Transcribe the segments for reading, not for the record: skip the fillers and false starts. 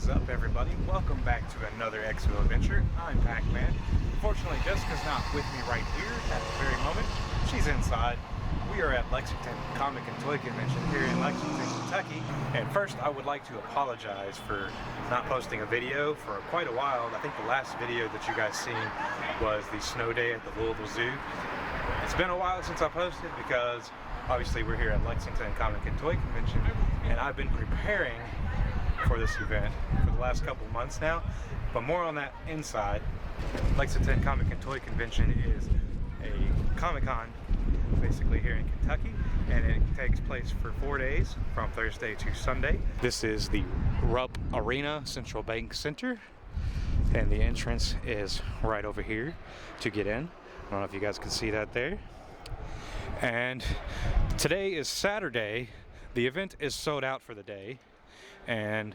is up, everybody? Welcome back to another X-Ville adventure. I'm Pac-Man. Fortunately, Jessica's not with me right here at the very moment. She's inside. We are at Lexington Comic and Toy Convention here in Lexington, Kentucky. And first, I would like to apologize for not posting a video for quite a while. I think the last video that you guys seen was the snow day at the Louisville Zoo. It's been a while since I posted because obviously we're here at Lexington Comic and Toy Convention, and I've been preparing for this event for the last couple months now. But more on that inside. Lexington Comic and Toy Convention is a Comic-Con basically here in Kentucky, and it takes place for 4 days from Thursday to Sunday. This is the Rupp Arena Central Bank Center, and the entrance is right over here to get in. I don't know if you guys can see that there. And today is Saturday. The event is sold out for the day, and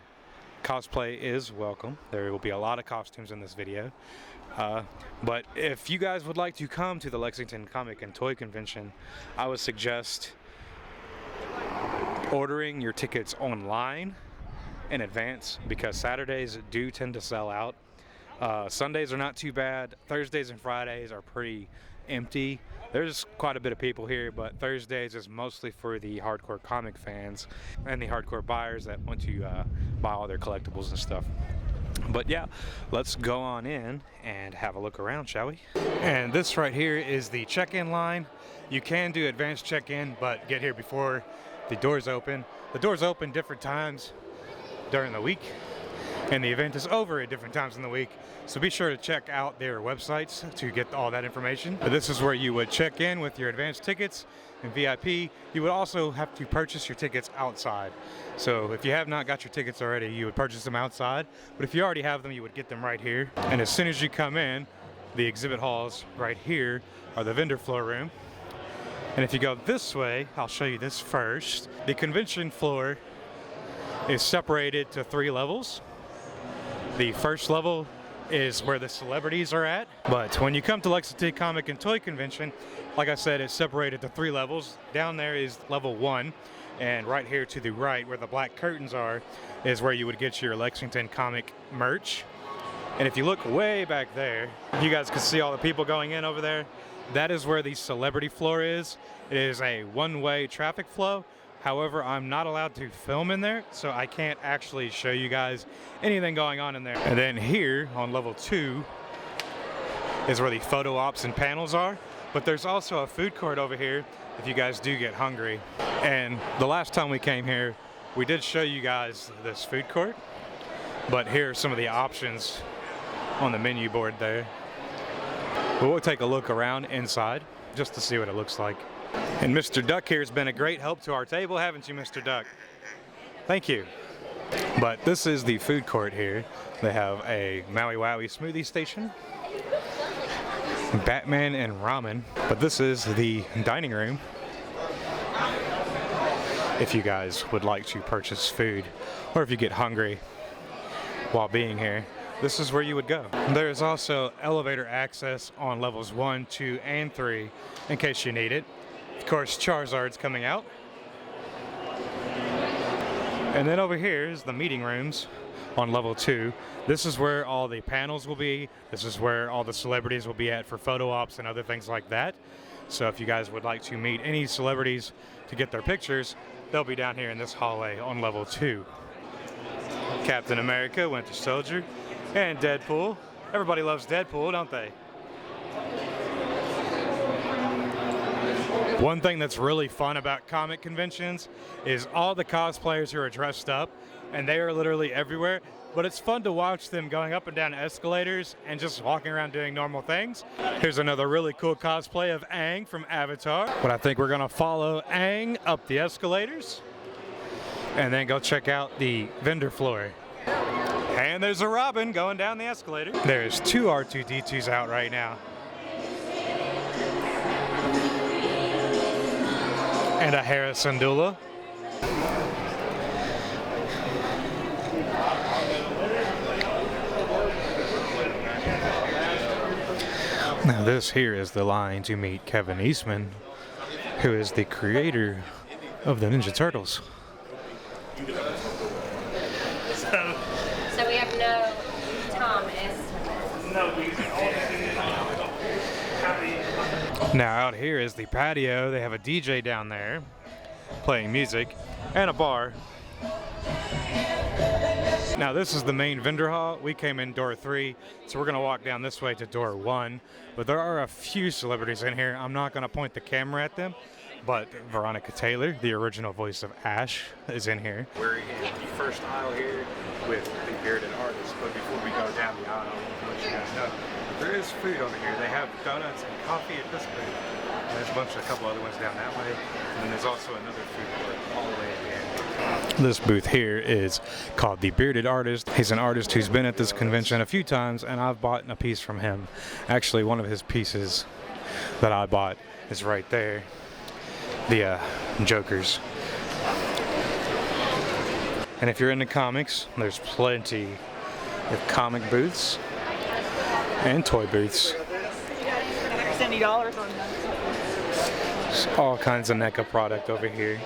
cosplay is welcome. There will be a lot of costumes in this video. But if you guys would like to come to the Lexington Comic and Toy Convention, I would suggest ordering your tickets online in advance, because Saturdays do tend to sell out. Sundays are not too bad. Thursdays and Fridays are pretty empty. There's quite a bit of people here, but Thursdays is mostly for the hardcore comic fans and the hardcore buyers that want to buy all their collectibles and stuff. But yeah, let's go on in and have a look around, shall we? And this right here is the check-in line. You can do advanced check-in, but get here before the doors open. The doors open different times during the week, and the event is over at different times in the week, so be sure to check out their websites to get all that information. This is where you would check in with your advanced tickets and VIP. You would also have to purchase your tickets outside. So if you have not got your tickets already, you would purchase them outside, but if you already have them, you would get them right here. And as soon as you come in, the exhibit halls right here are the vendor floor room. And if you go this way, I'll show you this first. The convention floor is separated to 3 levels. The first level is where the celebrities are at, but when you come to Lexington Comic and Toy Convention, like I said, it's separated to 3 levels. Down there is level 1, and right here to the right where the black curtains are is where you would get your Lexington comic merch. And if you look way back there, you guys can see all the people going in over there. That is where the celebrity floor is. It is a one-way traffic flow. However, I'm not allowed to film in there, so I can't actually show you guys anything going on in there. And then here on level 2 is where the photo ops and panels are. But there's also a food court over here if you guys do get hungry. And the last time we came here, we did show you guys this food court. But here are some of the options on the menu board there. But we'll take a look around inside just to see what it looks like. And Mr. Duck here has been a great help to our table, haven't you, Mr. Duck? Thank you. But this is the food court here. They have a Maui Wowie smoothie station, Batman and ramen. But this is the dining room. If you guys would like to purchase food, or if you get hungry while being here, this is where you would go. There is also elevator access on levels 1, 2, and 3 in case you need it. Of course, Charizard's coming out. And then over here is the meeting rooms on level 2. This is where all the panels will be. This is where all the celebrities will be at for photo ops and other things like that. So if you guys would like to meet any celebrities to get their pictures, they'll be down here in this hallway on level 2. Captain America, Winter Soldier, and Deadpool. Everybody loves Deadpool, don't they? One thing that's really fun about comic conventions is all the cosplayers who are dressed up, and they are literally everywhere, but it's fun to watch them going up and down escalators and just walking around doing normal things. Here's another really cool cosplay of Aang from Avatar. But I think we're gonna follow Aang up the escalators and then go check out the vendor floor. And there's a Robin going down the escalator. There's 2 R2-D2s out right now. And a Harrison Dula. Now this here is the line to meet Kevin Eastman, who is the creator of the Ninja Turtles. So we Now out here is the patio. They have a DJ down there playing music and a bar. Now this is the main vendor hall. We came in door 3, so we're gonna walk down this way to door 1. But there are a few celebrities in here. I'm not gonna point the camera at them, but Veronica Taylor, the original voice of Ash, is in here. We're in the first aisle here with the bearded artists, but before we go down the aisle, I want to let you guys know there is food over here. They have donuts and coffee at this booth. And there's a couple other ones down that way, and then there's also another food court all the way at the end. This booth here is called the Bearded Artist. He's an artist who's been at this convention a few times, and I've bought a piece from him. Actually, one of his pieces that I bought is right there, the Jokers. And if you're into comics, there's plenty of comic booths and toy booths. $70 on that. There's all kinds of NECA product over here.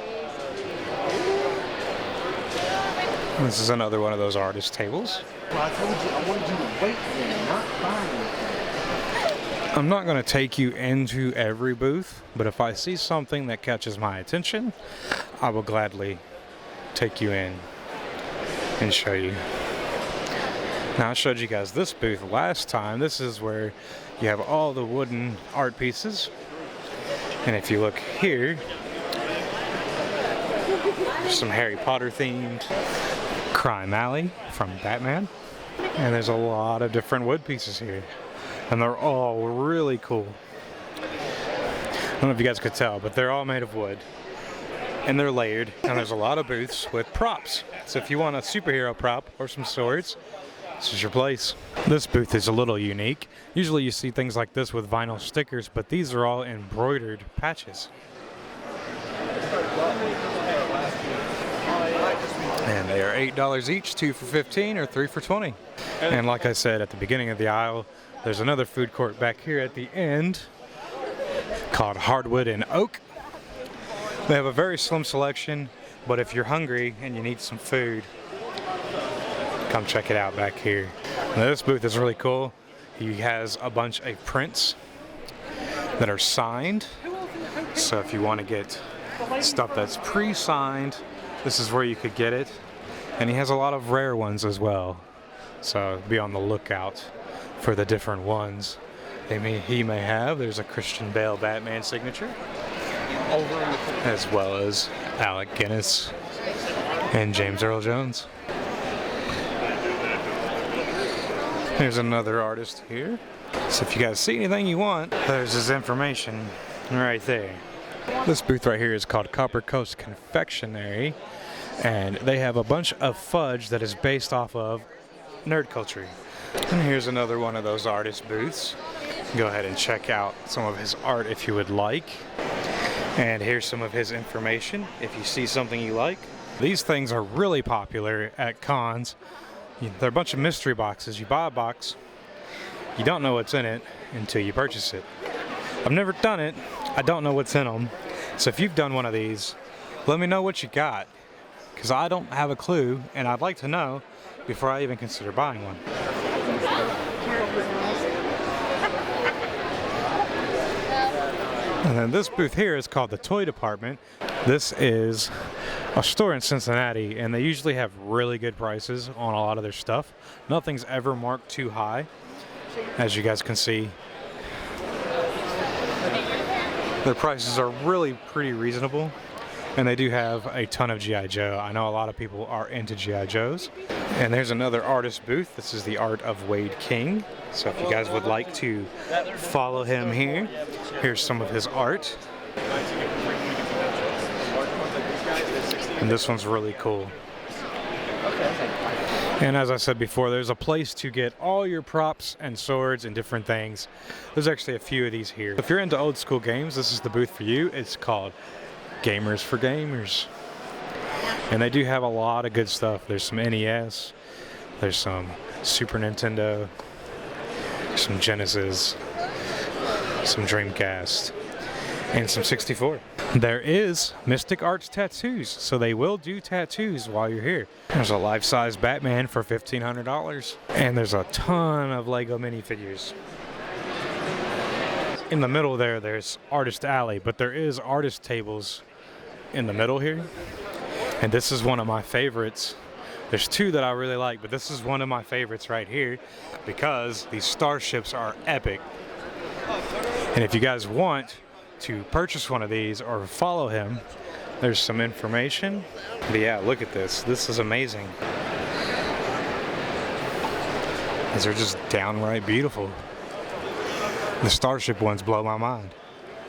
This is another one of those artist tables. Well, I told you I wanted you to wait there, not buy it. I'm not going to take you into every booth, but if I see something that catches my attention, I will gladly take you in and show you. Now I showed you guys this booth last time. This is where you have all the wooden art pieces. And if you look here, there's some Harry Potter themed Crime Alley from Batman. And there's a lot of different wood pieces here. And they're all really cool. I don't know if you guys could tell, but they're all made of wood. And they're layered. And there's a lot of booths with props. So if you want a superhero prop or some swords, this is your place. This booth is a little unique. Usually you see things like this with vinyl stickers, but these are all embroidered patches. And they are $8 each, 2 for $15 or 3 for $20. And like I said at the beginning of the aisle, there's another food court back here at the end called Hardwood and Oak. They have a very slim selection, but if you're hungry and you need some food, come check it out back here. Now this booth is really cool. He has a bunch of prints that are signed. So if you want to get stuff that's pre-signed, this is where you could get it. And he has a lot of rare ones as well. So be on the lookout for the different ones he may have. There's a Christian Bale Batman signature, as well as Alec Guinness and James Earl Jones. Here's another artist here. So if you guys see anything you want, there's his information right there. This booth right here is called Copper Coast Confectionery, and they have a bunch of fudge that is based off of nerd culture. And here's another one of those artist booths. Go ahead and check out some of his art if you would like. And here's some of his information if you see something you like. These things are really popular at cons. They're a bunch of mystery boxes. You buy a box, you don't know what's in it until you purchase it. I've never done it. I don't know what's in them. So if you've done one of these, let me know what you got, because I don't have a clue, and I'd like to know before I even consider buying one. And then this booth here is called the Toy Department. This is a store in Cincinnati, and they usually have really good prices on a lot of their stuff. Nothing's ever marked too high, as you guys can see. Their prices are really pretty reasonable, and they do have a ton of G.I. Joe. I know a lot of people are into G.I. Joes. And there's another artist booth. This is the art of Wade King. So if you guys would like to follow him here, here's some of his art. And this one's really cool. And as I said before, there's a place to get all your props and swords and different things. There's actually a few of these here. If you're into old school games, this is the booth for you. It's called Gamers for Gamers. And they do have a lot of good stuff. There's some NES, there's some Super Nintendo, some Genesis, some Dreamcast, and some 64. There is Mystic Arts Tattoos, so they will do tattoos while you're here. There's a life-size Batman for $1,500, and there's a ton of Lego minifigures. in the middle there's Artist Alley, but there is artist tables in the middle here. And this is one of my favorites. There's two that I really like, but this is one of my favorites right here because these starships are epic. And if you guys want to purchase one of these or follow him, there's some information. But yeah, look at this. This is amazing. These are just downright beautiful. The starship ones blow my mind.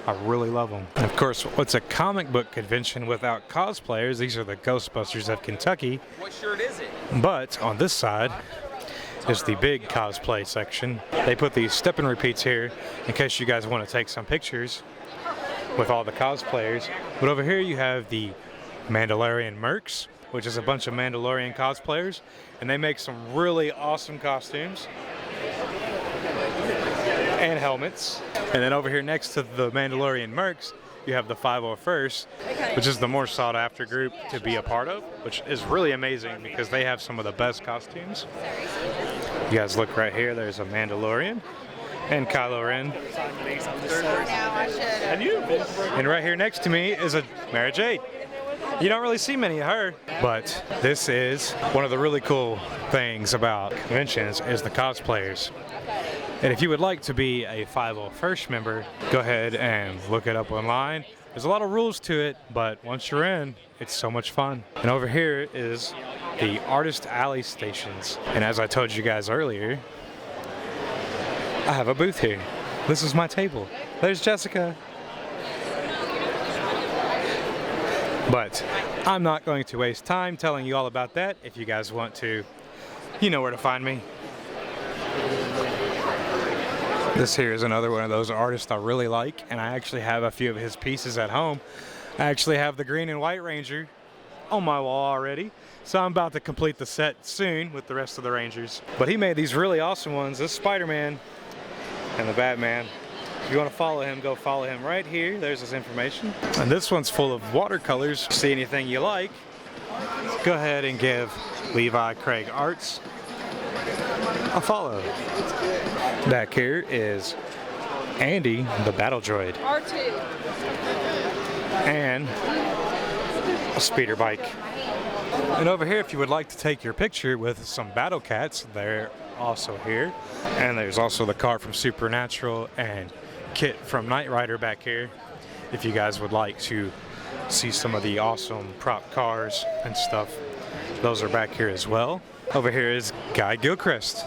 I really love them. And of course, what's a comic book convention without cosplayers? These are the Ghostbusters of Kentucky. What shirt is it? But on this side is the big cosplay section. They put these step and repeats here in case you guys want to take some pictures with all the cosplayers. But over here you have the Mandalorian Mercs, which is a bunch of Mandalorian cosplayers, and they make some really awesome costumes and helmets. And then over here next to the Mandalorian Mercs, you have the 501st, which is the more sought after group to be a part of, which is really amazing because they have some of the best costumes. You guys look right here, there's a Mandalorian and Kylo Ren. And right here next to me is a Mara Jade. You don't really see many of her, but this is one of the really cool things about conventions is the cosplayers. And if you would like to be a 501st member, go ahead and look it up online. There's a lot of rules to it, but once you're in, it's so much fun. And over here is the Artist Alley stations. And as I told you guys earlier, I have a booth here. This is my table. There's Jessica. But I'm not going to waste time telling you all about that. If you guys want to, you know where to find me. This here is another one of those artists I really like, and I actually have a few of his pieces at home. I actually have the green and white Ranger on my wall already, so I'm about to complete the set soon with the rest of the Rangers. But he made these really awesome ones. This Spider-Man and the Batman. If you want to follow him, go follow him right here. There's his information. And this one's full of watercolors. See anything you like, go ahead and give Levi Craig Arts a follow. Back here is Andy, the battle droid. R2. And a speeder bike. And over here, if you would like to take your picture with some battle cats, they're also here. And there's also the car from Supernatural and Kit from Knight Rider back here. If you guys would like to see some of the awesome prop cars and stuff, those are back here as well. Over here is Guy Gilchrist.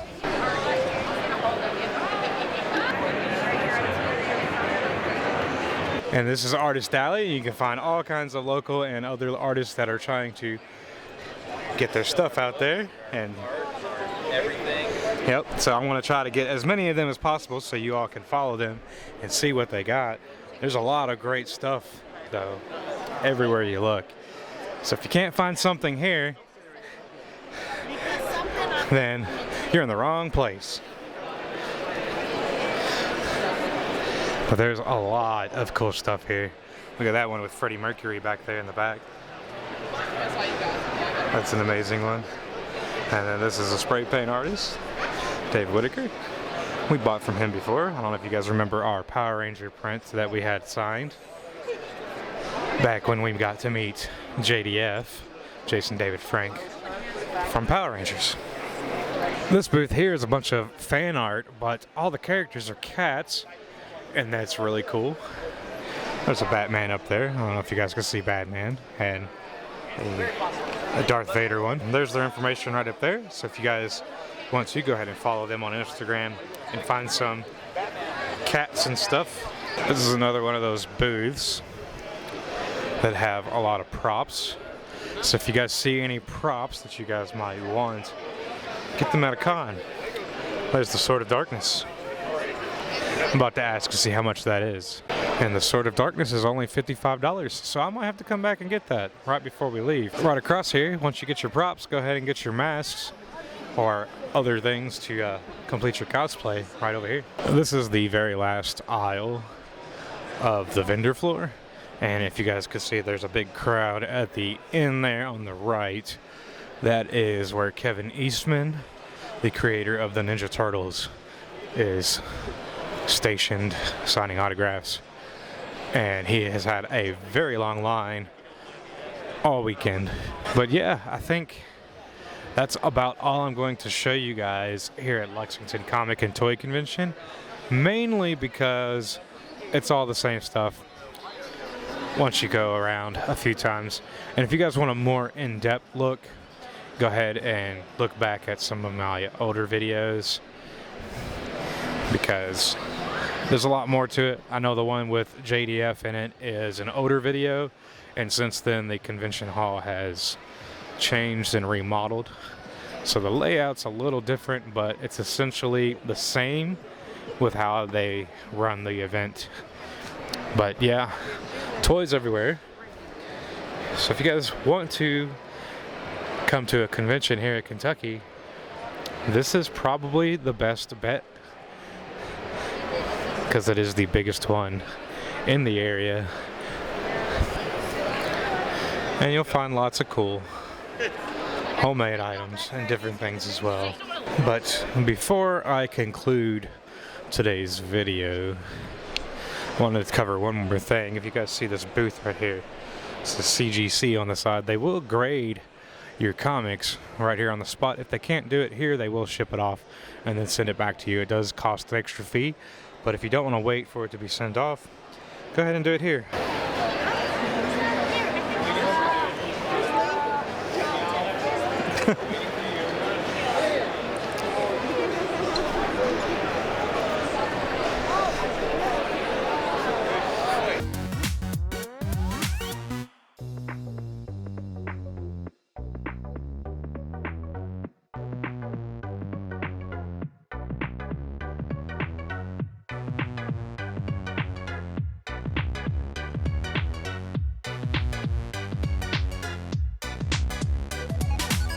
And this is Artist Alley. You can find all kinds of local and other artists that are trying to get their stuff out there. And Everything. yep, so I'm going to try to get as many of them as possible so you all can follow them and see what they got. There's a lot of great stuff, though, everywhere you look. So if you can't find something here, then you're in the wrong place. But there's a lot of cool stuff here. Look at that one with Freddie Mercury back there in the back. That's an amazing one. And then this is a spray paint artist, Dave Whitaker. We bought from him before. I don't know if you guys remember our Power Ranger print that we had signed back when we got to meet JDF, Jason David Frank, from Power Rangers. This booth here is a bunch of fan art, but all the characters are cats. And that's really cool. There's a Batman up there. I don't know if you guys can see Batman. And a Darth Vader one. And there's their information right up there. So if you guys want to, go ahead and follow them on Instagram and find some cats and stuff. This is another one of those booths that have a lot of props. So if you guys see any props that you guys might want, get them at a con. There's the Sword of Darkness. I'm about to ask to see how much that is. And the Sword of Darkness is only $55, so I might have to come back and get that right before we leave. Right across here, once you get your props, go ahead and get your masks or other things to complete your cosplay right over here. This is the very last aisle of the vendor floor. And if you guys could see, there's a big crowd at the end there on the right. That is where Kevin Eastman, the creator of the Ninja Turtles, is stationed signing autographs, and he has had a very long line all weekend. But yeah, I think that's about all I'm going to show you guys here at Lexington Comic and Toy Convention, mainly because it's all the same stuff once you go around a few times. And if you guys want a more in-depth look, go ahead and look back at some of my older videos, because there's a lot more to it. I know the one with JDF in it is an older video, and since then the convention hall has changed and remodeled, so the layout's a little different, but it's essentially the same with how they run the event. But yeah, toys everywhere. So if you guys want to come to a convention here at Kentucky, this is probably the best bet, because it is the biggest one in the area, and you'll find lots of cool homemade items and different things as well. But before I conclude today's video, I wanted to cover one more thing. If you guys see this booth right here, it's the CGC on the side. They will grade your comics right here on the spot. If they can't do it here, they will ship it off and then send it back to you. It does cost an extra fee, but if you don't want to wait for it to be sent off, go ahead and do it here.